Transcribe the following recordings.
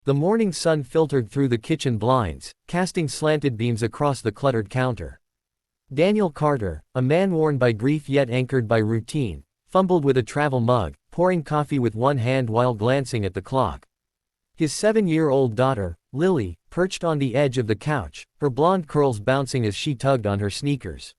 The morning sun filtered through the kitchen blinds, casting slanted beams across the cluttered counter. Daniel Carter, a man worn by grief yet anchored by routine, fumbled with a travel mug, pouring coffee with one hand while glancing at the clock. His 7-year-old daughter, Lily, perched on the edge of the couch, her blonde curls bouncing as she tugged on her sneakers.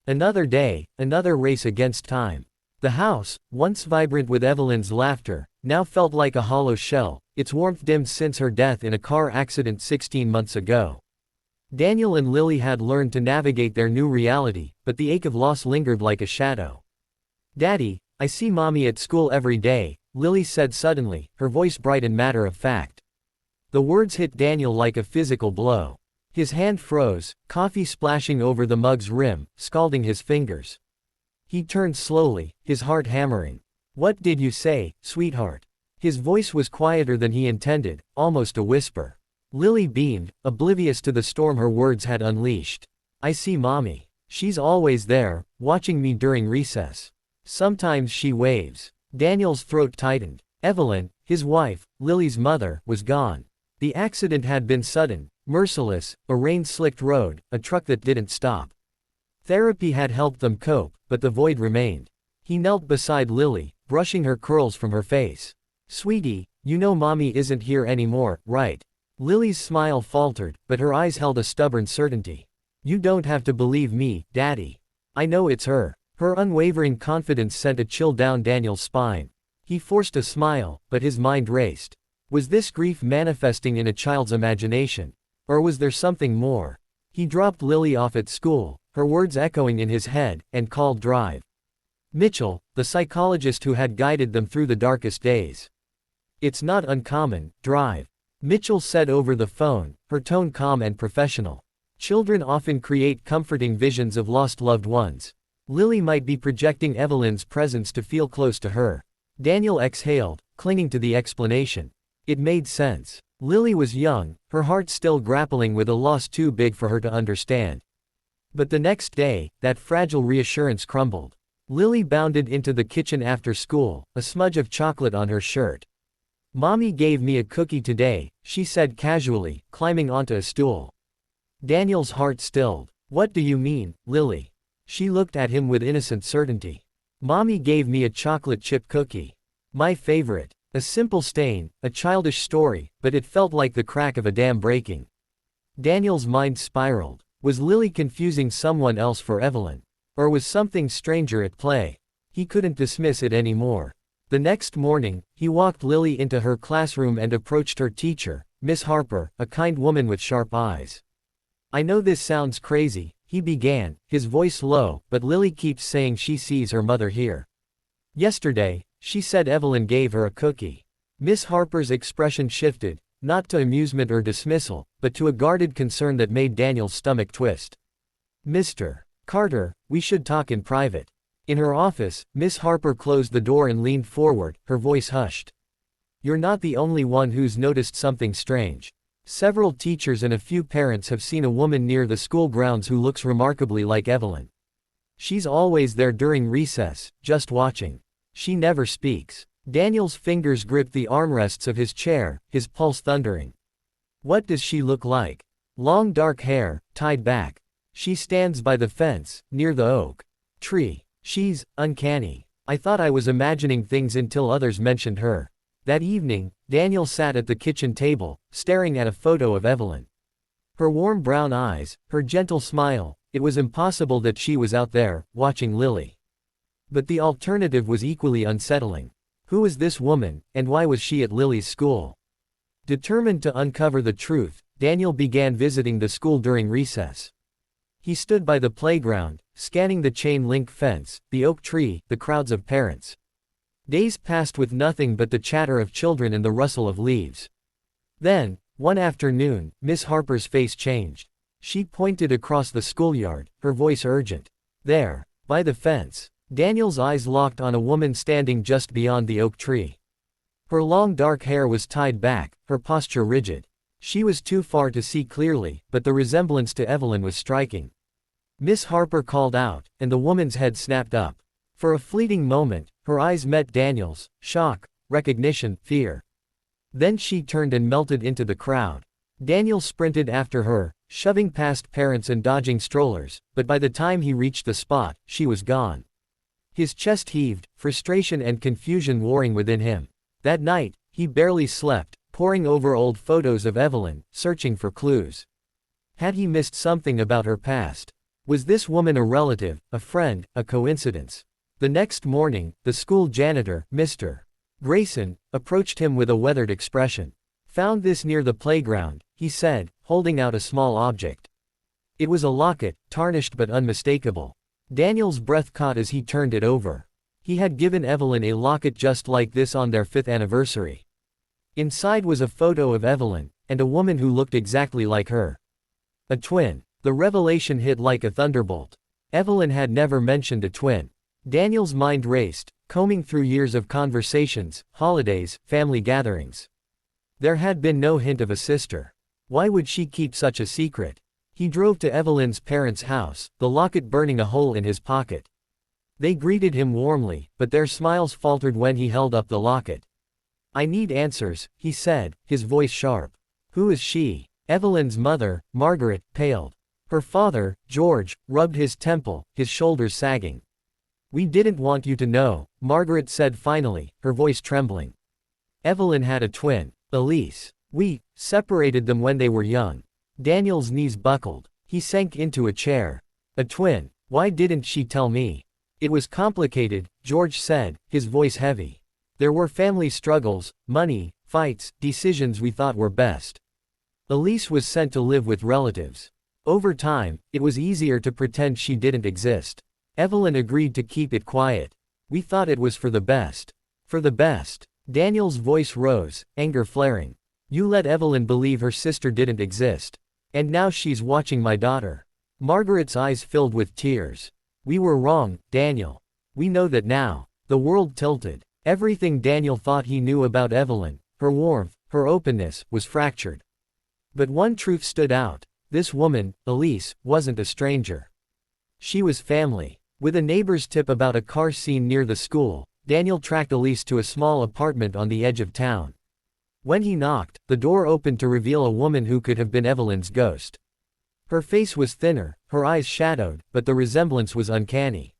Another day, another race against time. The house, once vibrant with Evelyn's laughter, now felt like a hollow shell, its warmth dimmed since her death in a car accident 16 months ago. Daniel and Lily had learned to navigate their new reality, but the ache of loss lingered like a shadow. "Daddy, I see Mommy at school every day," Lily said suddenly, her voice bright and matter-of-fact. The words hit Daniel like a physical blow. His hand froze, coffee splashing over the mug's rim, scalding his fingers. He turned slowly, his heart hammering. "What did you say, sweetheart?" His voice was quieter than he intended, almost a whisper. Lily beamed, oblivious to the storm her words had unleashed. "I see Mommy. She's always there, watching me during recess. Sometimes she waves." Daniel's throat tightened. Evelyn, his wife, Lily's mother, was gone. The accident had been sudden, merciless, a rain-slicked road, a truck that didn't stop. Therapy had helped them cope, but the void remained. He knelt beside Lily, brushing her curls from her face. "Sweetie, you know Mommy isn't here anymore, right?" Lily's smile faltered, but her eyes held a stubborn certainty. "You don't have to believe me, Daddy. I know it's her." Her unwavering confidence sent a chill down Daniel's spine. He forced a smile, but his mind raced. Was this grief manifesting in a child's imagination? Or was there something more? He dropped Lily off at school, her words echoing in his head, and called Drive. Mitchell, the psychologist who had guided them through the darkest days. "It's not uncommon, Drive," Mitchell said over the phone, her tone calm and professional. "Children often create comforting visions of lost loved ones. Lily might be projecting Evelyn's presence to feel close to her." Daniel exhaled, clinging to the explanation. It made sense. Lily was young, her heart still grappling with a loss too big for her to understand. But the next day, that fragile reassurance crumbled. Lily bounded into the kitchen after school, a smudge of chocolate on her shirt. "Mommy gave me a cookie today," she said casually, climbing onto a stool. Daniel's heart stilled. "What do you mean, Lily?" She looked at him with innocent certainty. "Mommy gave me a chocolate chip cookie. My favorite." A simple stain, a childish story, but it felt like the crack of a dam breaking. Daniel's mind spiraled. Was Lily confusing someone else for Evelyn? Or was something stranger at play? He couldn't dismiss it anymore. The next morning, he walked Lily into her classroom and approached her teacher, Miss Harper, a kind woman with sharp eyes. "I know this sounds crazy," he began, his voice low, "but Lily keeps saying she sees her mother here. Yesterday, she said Evelyn gave her a cookie." Miss Harper's expression shifted, not to amusement or dismissal, but to a guarded concern that made Daniel's stomach twist. "Mr. Carter, we should talk in private." In her office, Miss Harper closed the door and leaned forward, her voice hushed. "You're not the only one who's noticed something strange. Several teachers and a few parents have seen a woman near the school grounds who looks remarkably like Evelyn. She's always there during recess, just watching. She never speaks." Daniel's fingers gripped the armrests of his chair, his pulse thundering. "What does she look like?" "Long dark hair, tied back. She stands by the fence, near the oak tree. She's uncanny. I thought I was imagining things until others mentioned her." That evening, Daniel sat at the kitchen table, staring at a photo of Evelyn. Her warm brown eyes, her gentle smile, it was impossible that she was out there, watching Lily. But the alternative was equally unsettling. Who was this woman, and why was she at Lily's school? Determined to uncover the truth, Daniel began visiting the school during recess. He stood by the playground, scanning the chain-link fence, the oak tree, the crowds of parents. Days passed with nothing but the chatter of children and the rustle of leaves. Then, one afternoon, Miss Harper's face changed. She pointed across the schoolyard, her voice urgent. "There, by the fence." Daniel's eyes locked on a woman standing just beyond the oak tree. Her long dark hair was tied back, her posture rigid. She was too far to see clearly, but the resemblance to Evelyn was striking. Miss Harper called out, and the woman's head snapped up. For a fleeting moment, her eyes met Daniel's: shock, recognition, fear. Then she turned and melted into the crowd. Daniel sprinted after her, shoving past parents and dodging strollers, but by the time he reached the spot, she was gone. His chest heaved, frustration and confusion warring within him. That night, he barely slept, poring over old photos of Evelyn, searching for clues. Had he missed something about her past? Was this woman a relative, a friend, a coincidence? The next morning, the school janitor, Mr. Grayson, approached him with a weathered expression. "Found this near the playground," he said, holding out a small object. It was a locket, tarnished but unmistakable. Daniel's breath caught as he turned it over. He had given Evelyn a locket just like this on their 5th anniversary. Inside was a photo of Evelyn, and a woman who looked exactly like her. A twin. The revelation hit like a thunderbolt. Evelyn had never mentioned a twin. Daniel's mind raced, combing through years of conversations, holidays, family gatherings. There had been no hint of a sister. Why would she keep such a secret? He drove to Evelyn's parents' house, the locket burning a hole in his pocket. They greeted him warmly, but their smiles faltered when he held up the locket. "I need answers," he said, his voice sharp. "Who is she?" Evelyn's mother, Margaret, paled. Her father, George, rubbed his temple, his shoulders sagging. "We didn't want you to know," Margaret said finally, her voice trembling. "Evelyn had a twin, Elise. We separated them when they were young." Daniel's knees buckled. He sank into a chair. "A twin. Why didn't she tell me?" "It was complicated," George said, his voice heavy. "There were family struggles, money, fights, decisions we thought were best. Elise was sent to live with relatives. Over time, it was easier to pretend she didn't exist. Evelyn agreed to keep it quiet. We thought it was for the best." "For the best." Daniel's voice rose, anger flaring. "You let Evelyn believe her sister didn't exist. And now she's watching my daughter." Margaret's eyes filled with tears. "We were wrong, Daniel. We know that now." The world tilted. Everything Daniel thought he knew about Evelyn, her warmth, her openness, was fractured. But one truth stood out. This woman, Elise, wasn't a stranger. She was family. With a neighbor's tip about a car seen near the school, Daniel tracked Elise to a small apartment on the edge of town. When he knocked, the door opened to reveal a woman who could have been Evelyn's ghost. Her face was thinner, her eyes shadowed, but the resemblance was uncanny.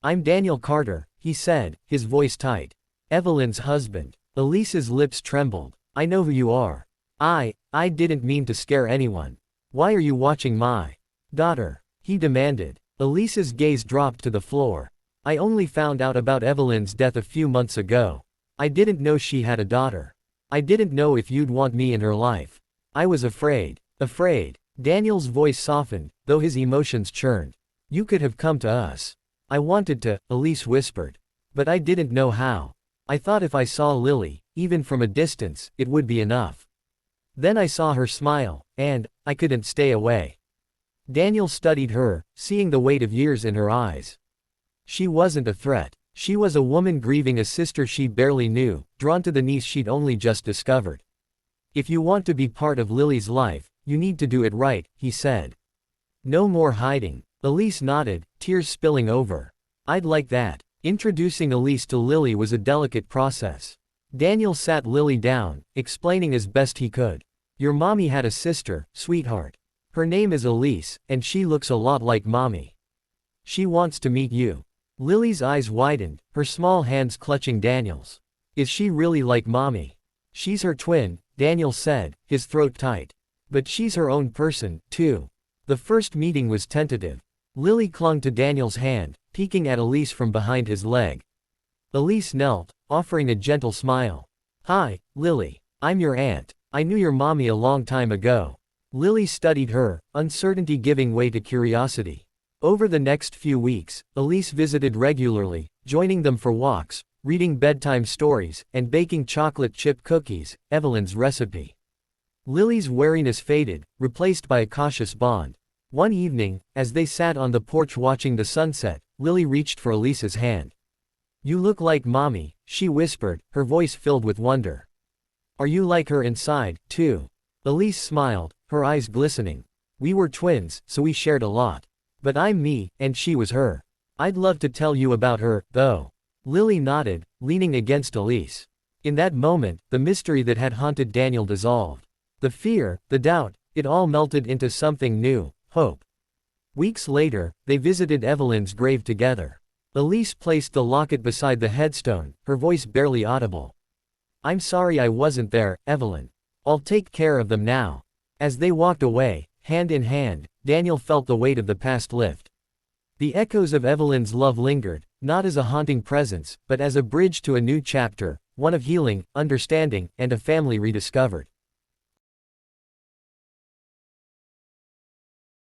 "I'm Daniel Carter," he said, his voice tight. "Evelyn's husband." Elise's lips trembled. "I know who you are. I didn't mean to scare anyone. Why are you watching my daughter?" he demanded. Elise's gaze dropped to the floor. "I only found out about Evelyn's death a few months ago. I didn't know she had a daughter. I didn't know if you'd want me in her life. I was afraid." "Afraid?" Daniel's voice softened, though his emotions churned. "You could have come to us." "I wanted to," Elise whispered. "But I didn't know how. I thought if I saw Lily, even from a distance, it would be enough. Then I saw her smile, and I couldn't stay away." Daniel studied her, seeing the weight of years in her eyes. She wasn't a threat. She was a woman grieving a sister she barely knew, drawn to the niece she'd only just discovered. "If you want to be part of Lily's life, you need to do it right," he said. "No more hiding." Elise nodded, tears spilling over. "I'd like that." Introducing Elise to Lily was a delicate process. Daniel sat Lily down, explaining as best he could. "Your mommy had a sister, sweetheart. Her name is Elise, and she looks a lot like mommy. She wants to meet you." Lily's eyes widened, her small hands clutching Daniel's. "Is she really like mommy?" "She's her twin," Daniel said, his throat tight. "But she's her own person, too." The first meeting was tentative. Lily clung to Daniel's hand, peeking at Elise from behind his leg. Elise knelt, offering a gentle smile. "Hi, Lily. I'm your aunt. I knew your mommy a long time ago." Lily studied her, uncertainty giving way to curiosity. Over the next few weeks, Elise visited regularly, joining them for walks, reading bedtime stories, and baking chocolate chip cookies, Evelyn's recipe. Lily's wariness faded, replaced by a cautious bond. One evening, as they sat on the porch watching the sunset, Lily reached for Elise's hand. "You look like mommy," she whispered, her voice filled with wonder. "Are you like her inside, too?" Elise smiled, her eyes glistening. "We were twins, so we shared a lot. But I'm me, and she was her. I'd love to tell you about her, though." Lily nodded, leaning against Elise. In that moment, the mystery that had haunted Daniel dissolved. The fear, the doubt, it all melted into something new, hope. Weeks later, they visited Evelyn's grave together. Elise placed the locket beside the headstone, her voice barely audible. "I'm sorry I wasn't there, Evelyn. I'll take care of them now." As they walked away, hand in hand, Daniel felt the weight of the past lift. The echoes of Evelyn's love lingered, not as a haunting presence, but as a bridge to a new chapter, one of healing, understanding, and a family rediscovered.